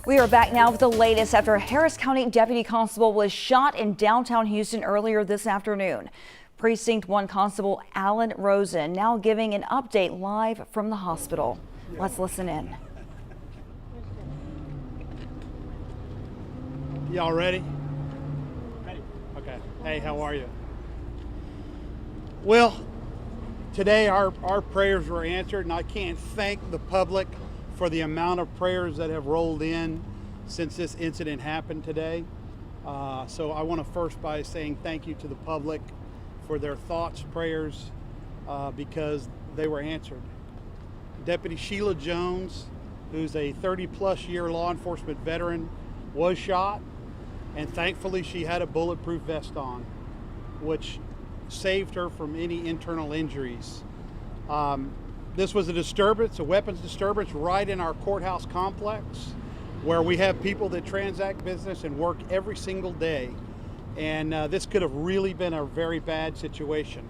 We are back now with the latest after a Harris County Deputy Constable was shot in downtown Houston earlier this afternoon. Precinct 1 Constable Alan Rosen now giving an update live from the hospital. Let's listen in. Y'all ready? Ready. Okay. Hey, how are you? Well, today our prayers were answered, and I can't thank the public for the amount of prayers that have rolled in since this incident happened today. So I want to first by saying thank you to the public for their thoughts, prayers, because they were answered. Deputy Sheila Jones, who's a 30-plus year law enforcement veteran, was shot, and thankfully she had a bulletproof vest on, which saved her from any internal injuries. This was a disturbance, a weapons disturbance, right in our courthouse complex, where we have people that transact business and work every single day. And this could have really been a very bad situation.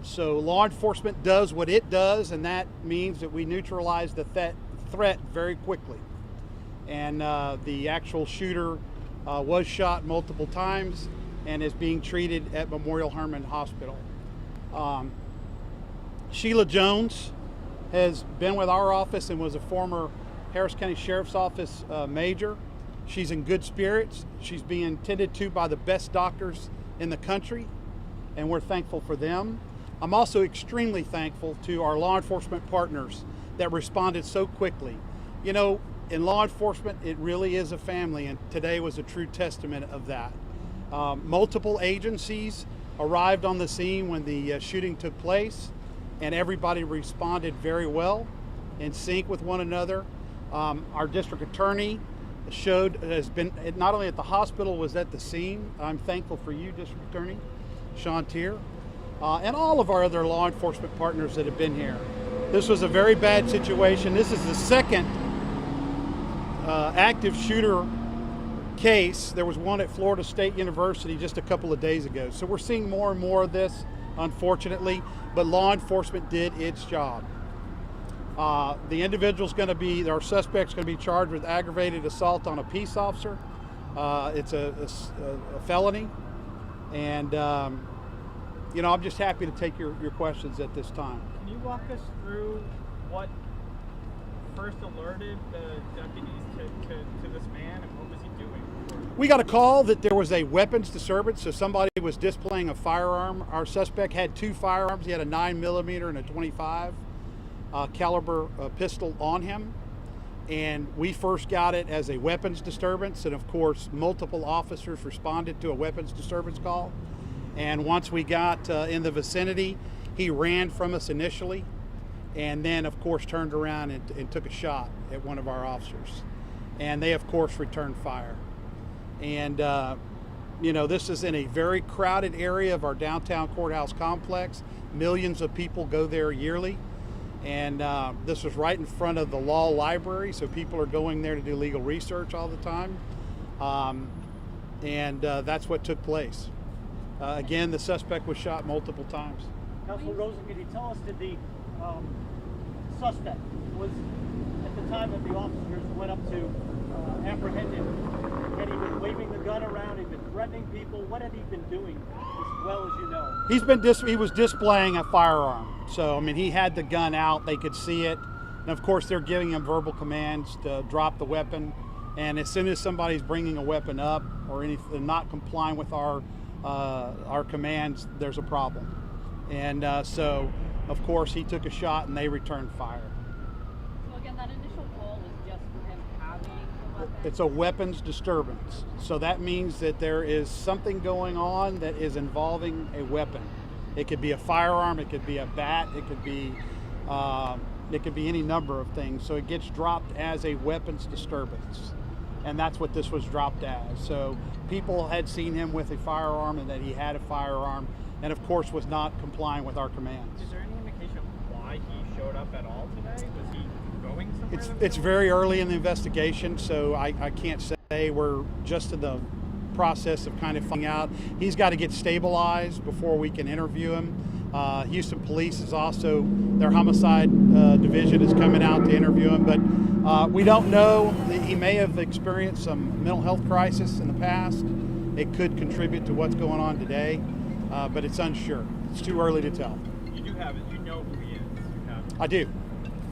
So law enforcement does what it does, and that means that we neutralize the threat very quickly. And the actual shooter was shot multiple times and is being treated at Memorial Hermann Hospital. Sheila Jones has been with our office and was a former Harris County Sheriff's Office major. She's in good spirits. She's being tended to by the best doctors in the country, and we're thankful for them. I'm also extremely thankful to our law enforcement partners that responded so quickly. You know, in law enforcement, it really is a family, and today was a true testament of that. Multiple agencies arrived on the scene when the shooting took place, and everybody responded very well, in sync with one another. Our district attorney has been not only at the hospital, was at the scene. I'm thankful for you, District Attorney Sean Tier, and all of our other law enforcement partners that have been here. This was a very bad situation. This is the second active shooter case. There was one at Florida State University just a couple of days ago. So we're seeing more and more of this, unfortunately, but law enforcement did its job. The individual's going to be, our suspect's going to be charged with aggravated assault on a peace officer. It's a felony. And, you know, I'm just happy to take your questions at this time. Can you walk us through what first alerted the deputies to this man, and what was he doing? We got a call that there was a weapons disturbance, so somebody was displaying a firearm. Our suspect had two firearms. He had a 9mm and a 25 caliber pistol on him, and we first got it as a weapons disturbance, and of course multiple officers responded to a weapons disturbance call. And once we got in the vicinity, he ran from us initially, and then of course turned around and took a shot at one of our officers, and they of course returned fire. And you know, this is in a very crowded area of our downtown courthouse complex. Millions of people go there yearly, and this was right in front of the law library, so people are going there to do legal research all the time. And that's what took place. Again, the suspect was shot multiple times. Constable Rosen, can you tell us, did the suspect was, at the time that the officers went up to apprehend him, had he been waving the gun around, he'd been threatening people? What had he been doing, as well as you know? He was displaying a firearm. So, I mean, he had the gun out, they could see it. And of course, they're giving him verbal commands to drop the weapon. And as soon as somebody's bringing a weapon up or anything, not complying with our commands, there's a problem. And so, of course, he took a shot and they returned fire. So again, that initial call was just for him having a weapon? It's a weapons disturbance. So that means that there is something going on that is involving a weapon. It could be a firearm, it could be a bat, it could be any number of things. So it gets dropped as a weapons disturbance. And that's what this was dropped as. So people had seen him with a firearm and that he had a firearm, and of course was not complying with our commands. Is there any indication of why he showed up at all today? Was he going somewhere? It's very early in the investigation, so I can't say. We're just in the process of kind of finding out. He's got to get stabilized before we can interview him. Houston Police is also, their homicide division is coming out to interview him, but we don't know. He may have experienced some mental health crisis in the past. It could contribute to what's going on today, but it's unsure. It's too early to tell. You do have it. You know who he is. You have it. I do.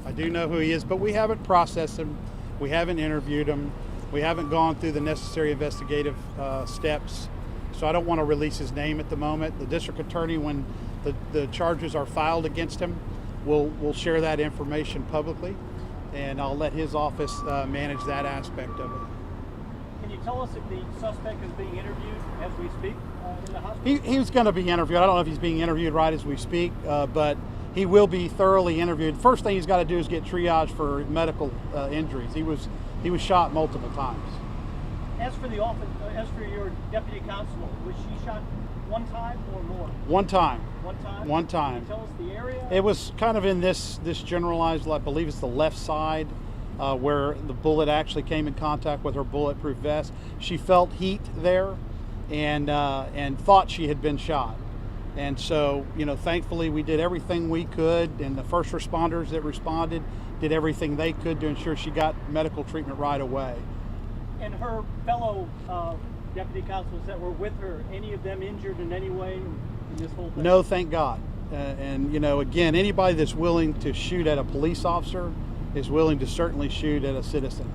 I do know who he is, but we haven't processed him. We haven't interviewed him. We haven't gone through the necessary investigative steps. So I don't want to release his name at the moment. The district attorney, when the charges are filed against him, will share that information publicly, and I'll let his office manage that aspect of it. Can you tell us if the suspect is being interviewed as we speak in the hospital? He's going to be interviewed. I don't know if he's being interviewed right as we speak, but he will be thoroughly interviewed. First thing he's got to do is get triaged for medical injuries. He was shot multiple times. As for the office, as for your deputy constable, was she shot one time or more? One time. One time? One time. Can you tell us the area? It was kind of in this generalized, I believe it's the left side, where the bullet actually came in contact with her bulletproof vest. She felt heat there, and thought she had been shot. And so, thankfully we did everything we could, and the first responders that responded did everything they could to ensure she got medical treatment right away. And her fellow deputy constables that were with her, any of them injured in any way in this whole thing? No, thank God. And again, anybody that's willing to shoot at a police officer is willing to certainly shoot at a citizen.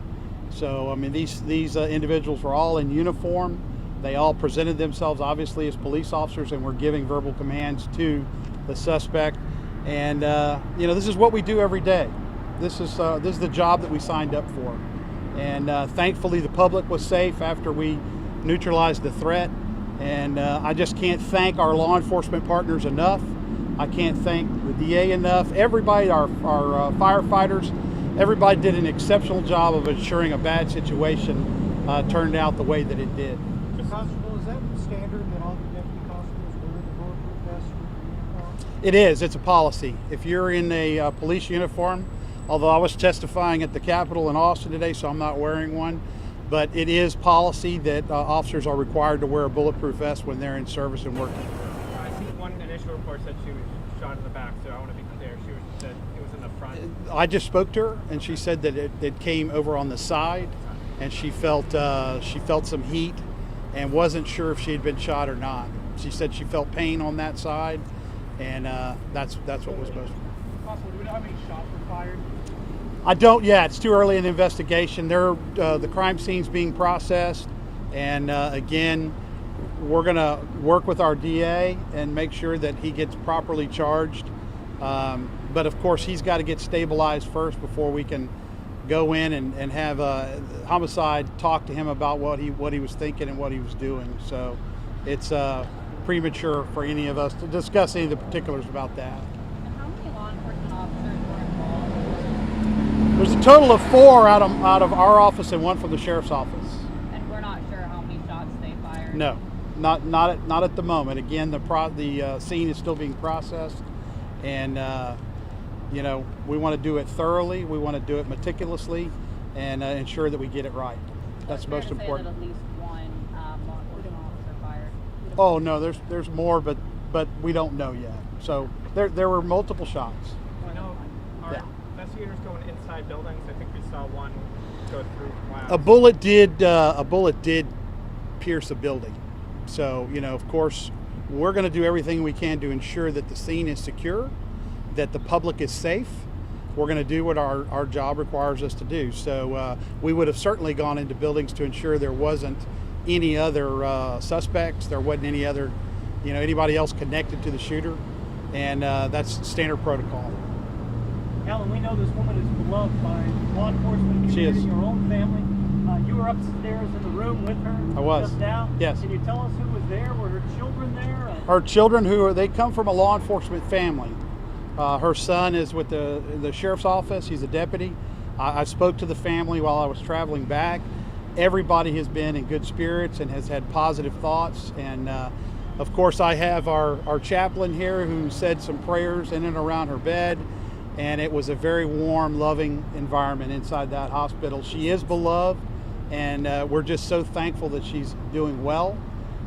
So, I mean, these individuals were all in uniform. They all presented themselves obviously as police officers and were giving verbal commands to the suspect. And this is what we do every day. This is the job that we signed up for. And thankfully the public was safe after we neutralized the threat. And I just can't thank our law enforcement partners enough. I can't thank the DA enough. Everybody, our firefighters, everybody did an exceptional job of ensuring a bad situation turned out the way that it did. Constable, is that standard that all the deputy constables wear the bulletproof vest with the uniform? It is. It's a policy. If you're in a police uniform, although I was testifying at the Capitol in Austin today, so I'm not wearing one, but it is policy that officers are required to wear a bulletproof vest when they're in service and working. I see one initial report said she was shot in the back, so I want to be clear. She said it was in the front. I just spoke to her, and she said that it came over on the side, and she felt some heat, and wasn't sure if she had been shot or not. She said she felt pain on that side, and that's what was supposed to be. Constable, do we know how many shots were fired? I don't yet. It's too early in the investigation. The crime scene's being processed, and again, we're going to work with our DA and make sure that he gets properly charged. But of course, he's got to get stabilized first before we can go in and have homicide talk to him about what he was thinking and what he was doing. So it's premature for any of us to discuss any of the particulars about that. And how many law enforcement officers were involved? There's a total of 4 out of our office and 1 from the sheriff's office. And we're not sure how many shots they fired? No, not at the moment. Again, the scene is still being processed, and we want to do it thoroughly. We want to do it meticulously, and ensure that we get it right. That's most fair to say important. that at least one law enforcement officer fired. Oh no, there's more, but we don't know yet. So there were multiple shots. I know our Yeah. investigators going inside buildings. I think we saw one go through glass. A bullet did pierce a building. So of course, we're going to do everything we can to ensure that the scene is secure, that the public is safe. We're going to do what our job requires us to do. So we would have certainly gone into buildings to ensure there wasn't any other suspects, there wasn't any other, anybody else connected to the shooter, and that's standard protocol. Alan, we know this woman is beloved by law enforcement, She is. community, your own family. You were upstairs in the room with her I was. just now. Yes. Can you tell us who was there? Were her children there? Her children, they come from a law enforcement family. Her son is with the sheriff's office. He's a deputy. I spoke to the family while I was traveling back. Everybody has been in good spirits and has had positive thoughts. And of course, I have our chaplain here who said some prayers in and around her bed. And it was a very warm, loving environment inside that hospital. She is beloved, and we're just so thankful that she's doing well,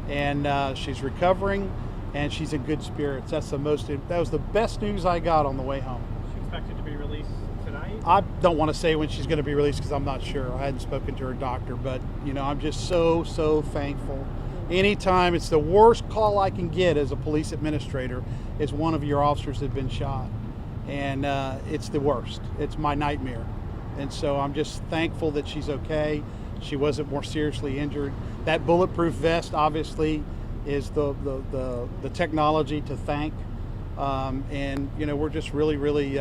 and she's recovering. and she's in good spirits. That was the best news I got on the way home. Is she expected to be released tonight? I don't want to say when she's going to be released because I'm not sure. I hadn't spoken to her doctor, but I'm just so thankful. Anytime, it's the worst call I can get as a police administrator is one of your officers had been shot, and it's the worst. It's my nightmare, and so I'm just thankful that she's okay. She wasn't more seriously injured. That bulletproof vest obviously is the technology to thank, and we're just really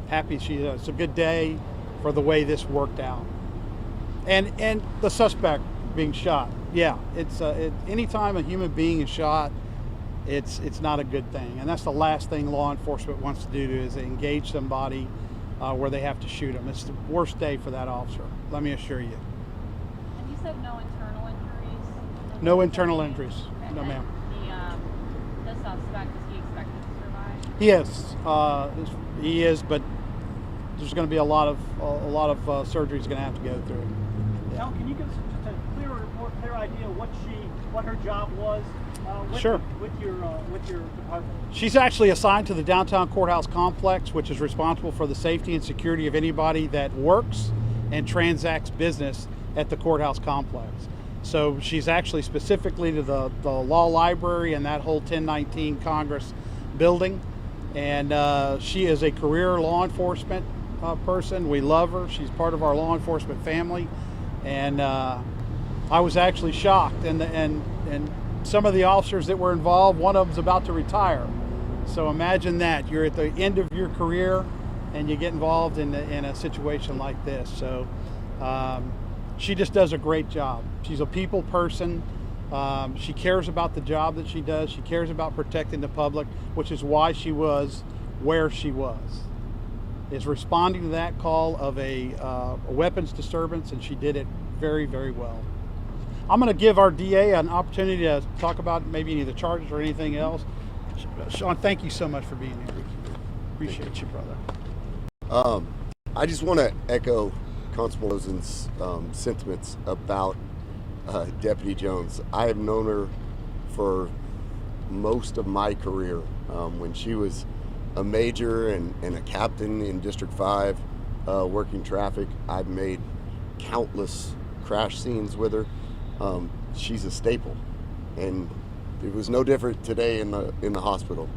happy. It's a good day for the way this worked out, and the suspect being shot. Yeah, anytime a human being is shot, it's not a good thing, and that's the last thing law enforcement wants to do is engage somebody where they have to shoot them. It's the worst day for that officer, let me assure you. And you said no internal injuries? No internal injuries. Okay. No, ma'am. The suspect, is he expected to survive? He is, but there's going to be a lot of surgery he's going to have to go through. Yeah. Now, can you give us just a more clear idea what her job was? Sure. With your department. She's actually assigned to the downtown courthouse complex, which is responsible for the safety and security of anybody that works and transacts business at the courthouse complex. So she's actually specifically to the law library and that whole 1019 Congress building. And she is a career law enforcement person. We love her. She's part of our law enforcement family. And I was actually shocked. And some of the officers that were involved, one of them's about to retire. So imagine that. You're at the end of your career and you get involved in a situation like this. So she just does a great job. She's a people person. She cares about the job that she does. She cares about protecting the public, which is why she was where she was. Is responding to that call of a weapons disturbance, and she did it very well. I'm going to give our DA an opportunity to talk about maybe any of the charges or anything else. Sean, thank you so much for being here. Appreciate you, brother. I just want to echo Constable Rosen's sentiments about Deputy Jones. I have known her for most of my career. When she was a major and a captain in District 5 working traffic, I've made countless crash scenes with her. She's a staple, and it was no different today in the hospital.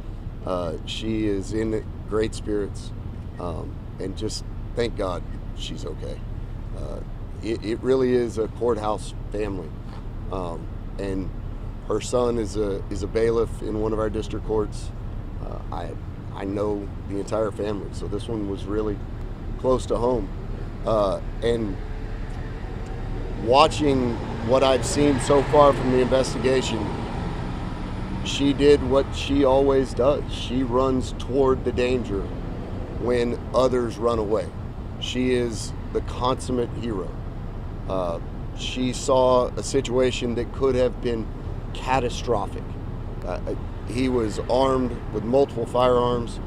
She is in great spirits, and just thank God she's okay. It really is a courthouse family, and her son is a bailiff in one of our district courts. I know the entire family, so this one was really close to home. And watching what I've seen so far from the investigation, she did what she always does. She runs toward the danger when others run away. She is the consummate hero. She saw a situation that could have been catastrophic. He was armed with multiple firearms,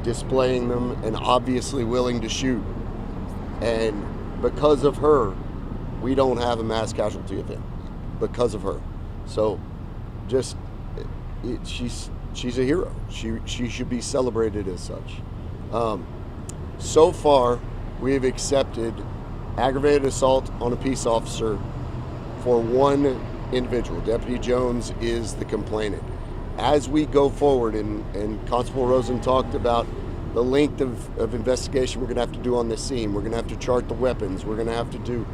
displaying them, and obviously willing to shoot. And because of her, we don't have a mass casualty event. Because of her. So just, she's a hero. She should be celebrated as such. So far, we have accepted aggravated assault on a peace officer for one individual. Deputy Jones is the complainant. As we go forward, and Constable Rosen talked about the length of investigation we're going to have to do on this scene. We're going to have to chart the weapons. We're going to have to do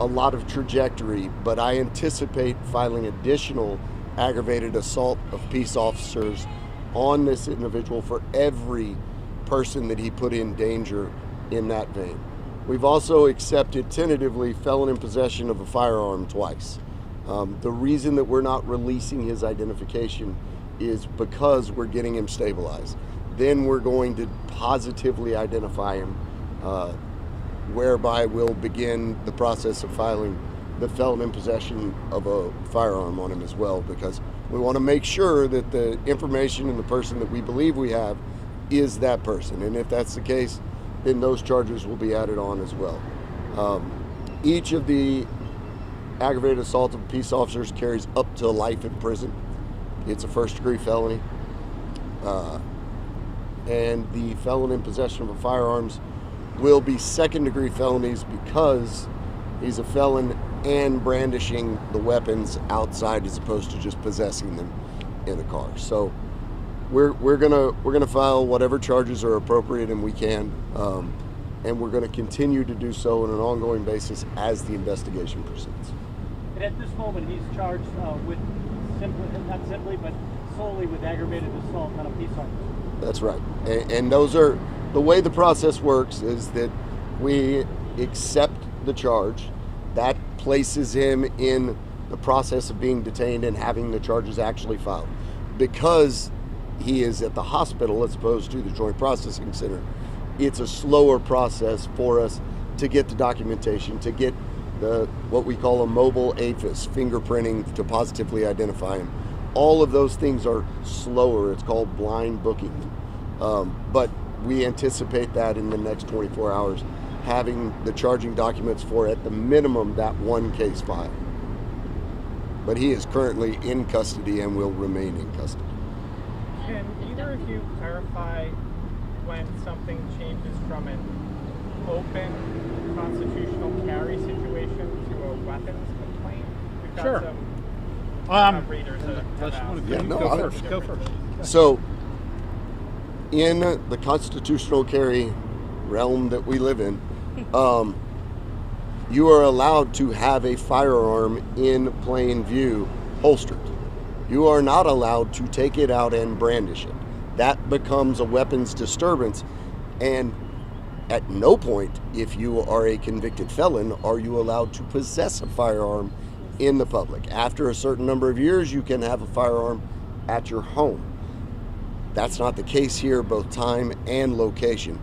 a lot of trajectory, but I anticipate filing additional aggravated assault of peace officers on this individual for every person that he put in danger in that vein. We've also accepted tentatively felon in possession of a firearm twice. The reason that we're not releasing his identification is because we're getting him stabilized. Then we're going to positively identify him, whereby we'll begin the process of filing the felon in possession of a firearm on him as well, because we want to make sure that the information and the person that we believe we have is that person. And if that's the case, then those charges will be added on as well. Each of the aggravated assault of peace officers carries up to life in prison. it's a first-degree felony. And the felon in possession of firearms will be second-degree felonies because he's a felon and brandishing the weapons outside as opposed to just possessing them in a car. So we're gonna file whatever charges are appropriate and we can, and we're gonna continue to do so on an ongoing basis as the investigation proceeds. And at this moment, he's charged with not simply, but solely with aggravated assault on a peace officer. That's right. And those are, the way the process works is that we accept the charge. That places him in the process of being detained and having the charges actually filed. Because he is at the hospital as opposed to the Joint Processing Center, it's a slower process for us to get the documentation, to get what we call a mobile AFIS, fingerprinting to positively identify him. All of those things are slower. It's called blind booking. But we anticipate that in the next 24 hours, having the charging documents for, at the minimum, that one case filed. But he is currently in custody and will remain in custody. Can either of you clarify when something changes from an open constitutional carry situation to a weapons complaint? We've got Sure. some readers that have asked. Yeah, no, Go first. So, in the constitutional carry realm that we live in, you are allowed to have a firearm in plain view, holstered. You are not allowed to take it out and brandish it. That becomes a weapons disturbance, and at no point, if you are a convicted felon, are you allowed to possess a firearm in the public. After a certain number of years, you can have a firearm at your home. That's not the case here, both time and location.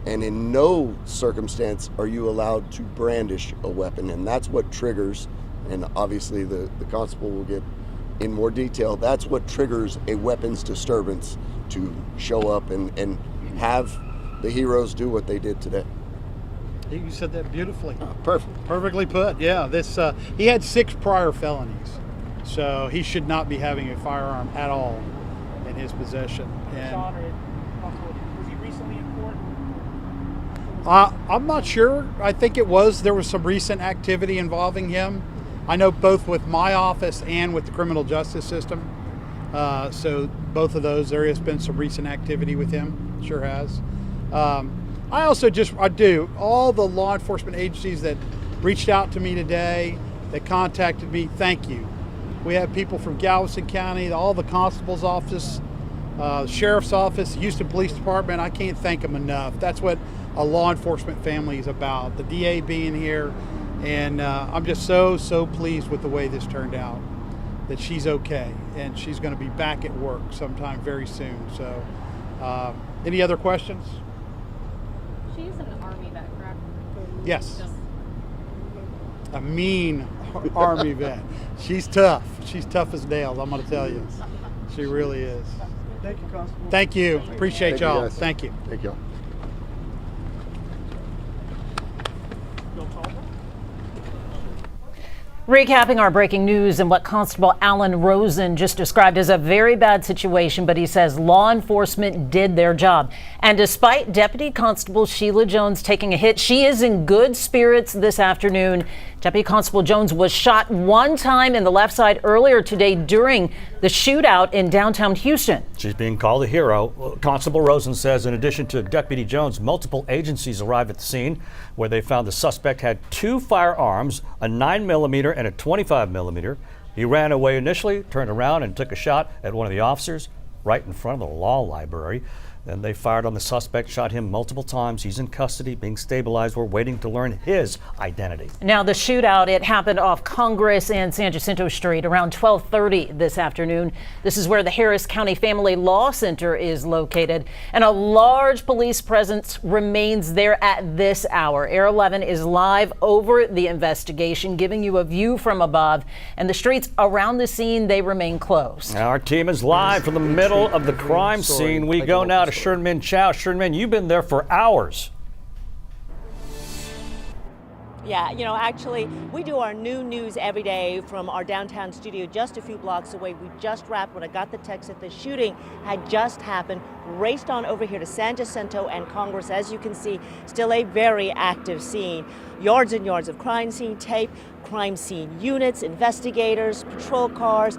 And in no circumstance are you allowed to brandish a weapon. And that's what triggers, and obviously the constable will get in more detail, that's what triggers a weapons disturbance to show up and have the heroes do what they did today. You said that beautifully. Perfect. Perfectly put. Yeah, he had 6 prior felonies, so he should not be having a firearm at all in his possession. And Was he recently in court? I'm not sure. I think there was some recent activity involving him. I know both with my office and with the criminal justice system. So both of those, there has been some recent activity with him. Sure has. I do. All the law enforcement agencies that reached out to me today, that contacted me, thank you. We have people from Galveston County, all the constable's office, sheriff's office, Houston Police Department. I can't thank them enough. That's what a law enforcement family is about. The DA being here, and I'm just so pleased with the way this turned out. That she's okay, and she's going to be back at work sometime very soon. So, any other questions? She's an Army vet, correct? Yes. Just A mean Army vet. She's tough. She's tough as nails, I'm going to tell you. She really is. Thank you, Constable. Thank you. Appreciate Thank you, y'all. guys. Thank you. Thank y'all. Recapping our breaking news and what Constable Alan Rosen just described as a very bad situation, but he says law enforcement did their job. And despite Deputy Constable Sheila Jones taking a hit, she is in good spirits this afternoon. Deputy Constable Jones was shot one time in the left side earlier today during the shootout in downtown Houston. She's being called a hero. Constable Rosen says in addition to Deputy Jones, multiple agencies arrived at the scene where they found the suspect had 2 firearms, a 9mm and a 25mm. He ran away initially, turned around and took a shot at one of the officers right in front of the law library. Then they fired on the suspect, shot him multiple times. He's in custody, being stabilized. We're waiting to learn his identity. Now, the shootout, it happened off Congress and San Jacinto Street around 12:30 this afternoon. This is where the Harris County Family Law Center is located, and a large police presence remains there at this hour. Air 11 is live over the investigation, giving you a view from above, and the streets around the scene, they remain closed. Our team is live from the middle of the crime scene. We go now to Shernmin Chow. Shernmin, you've been there for hours. Yeah, you know, actually, we do our new news every day from our downtown studio just a few blocks away. We just wrapped when I got the text that the shooting had just happened. Raced on over here to San Jacinto and Congress. As you can see, still a very active scene. Yards and yards of crime scene tape, crime scene units, investigators, patrol cars,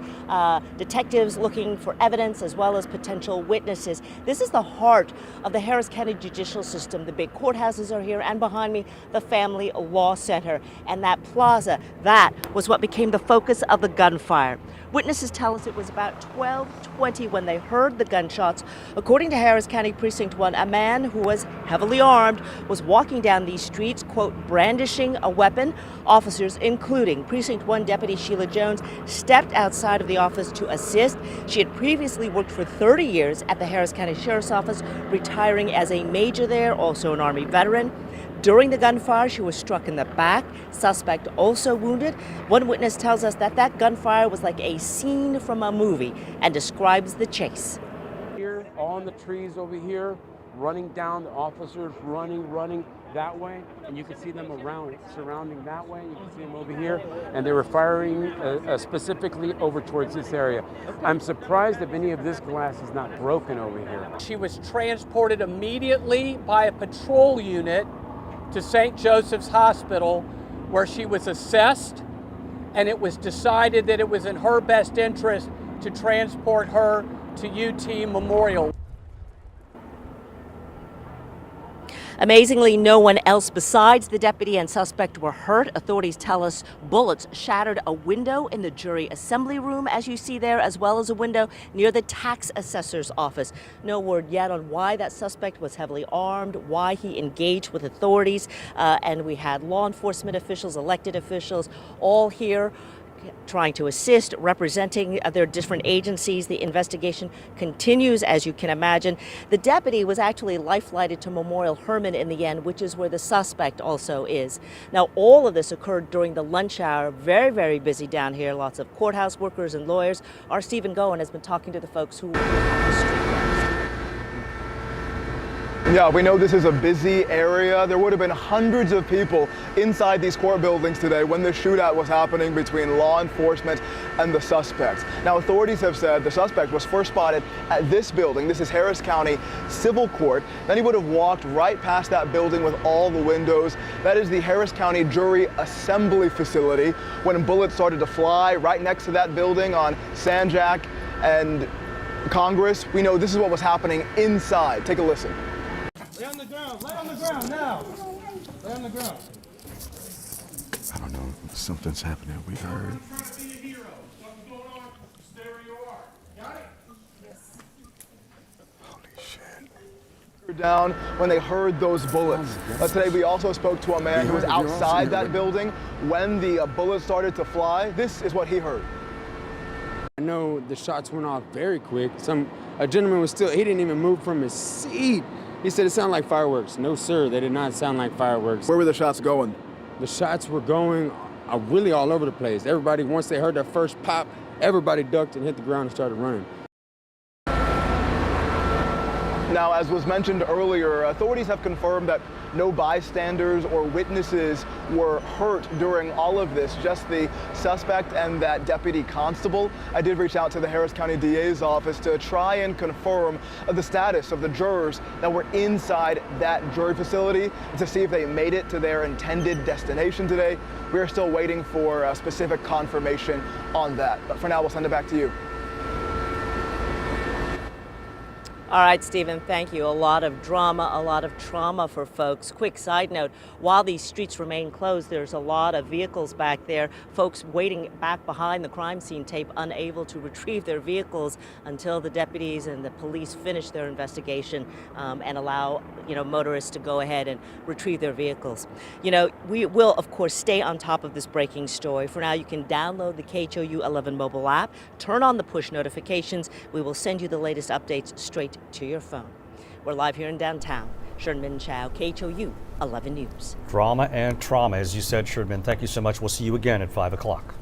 detectives looking for evidence as well as potential witnesses. This is the heart of the Harris County judicial system. The big courthouses are here, and behind me, the Family Law Center. And that plaza, that was what became the focus of the gunfire. Witnesses tell us it was about 12:20 when they heard the gunshots. According to Harris County Precinct 1, a man who was heavily armed was walking down these streets, quote, brandishing a weapon. Officers, including Precinct 1 Deputy Sheila Jones, stepped outside of the office to assist. She had previously worked for 30 years at the Harris County Sheriff's Office, retiring as a major there, also an Army veteran. During the gunfire, she was struck in the back. Suspect also wounded. One witness tells us that that gunfire was like a scene from a movie and describes the chase. Here, on the trees over here, running down, the officers running that way, and you can see them surrounding that way. You can see them over here, and they were firing specifically over towards this area. I'm surprised if any of this glass is not broken over here. She was transported immediately by a patrol unit to St. Joseph's Hospital, where she was assessed, and it was decided that it was in her best interest to transport her to UT Memorial. Amazingly, no one else besides the deputy and suspect were hurt. Authorities tell us bullets shattered a window in the jury assembly room, as you see there, as well as a window near the tax assessor's office. No word yet on why that suspect was heavily armed, why he engaged with authorities, and we had law enforcement officials, elected officials, all here trying to assist, representing their different agencies. The investigation continues, as you can imagine. The deputy was actually life-flighted to Memorial Hermann in the end, which is where the suspect also is. Now, all of this occurred during the lunch hour. Very, very busy down here. Lots of courthouse workers and lawyers. Our Stephen Goen has been talking to the folks who were on the street. Yeah, we know this is a busy area. There would have been hundreds of people inside these court buildings today when the shootout was happening between law enforcement and the suspect. Now, authorities have said the suspect was first spotted at this building. This is Harris County Civil Court. Then he would have walked right past that building with all the windows. That is the Harris County Jury Assembly Facility. When bullets started to fly right next to that building on San Jac and Congress, we know this is what was happening inside. Take a listen. Lay on the ground now. Lay on the ground. I don't know, something's happening, we heard. Holy shit. Down when they heard those bullets. Today we also spoke to a man who was outside that building when the bullets started to fly. This is what he heard. I know the shots went off very quick. A gentleman was he didn't even move from his seat. He said it sounded like fireworks. No, sir, they did not sound like fireworks. Where were the shots going? The shots were going really all over the place. Everybody, once they heard that first pop, everybody ducked and hit the ground and started running. Now, as was mentioned earlier, authorities have confirmed that no bystanders or witnesses were hurt during all of this, just the suspect and that deputy constable. I did reach out to the Harris County DA's office to try and confirm the status of the jurors that were inside that jury facility to see if they made it to their intended destination today. We are still waiting for specific confirmation on that. But for now, we'll send it back to you. All right, Stephen, thank you. A lot of drama, a lot of trauma for folks. Quick side note, while these streets remain closed, there's a lot of vehicles back there, folks waiting back behind the crime scene tape, unable to retrieve their vehicles until the deputies and the police finish their investigation and allow, motorists to go ahead and retrieve their vehicles. We will, of course, stay on top of this breaking story. For now, you can download the KHOU 11 mobile app, turn on the push notifications. We will send you the latest updates straight to your phone. We're live here in downtown. Sherman Chow, KHOU 11 News. Drama and trauma, as you said, Sherman. Thank you so much. We'll see you again at 5 o'clock.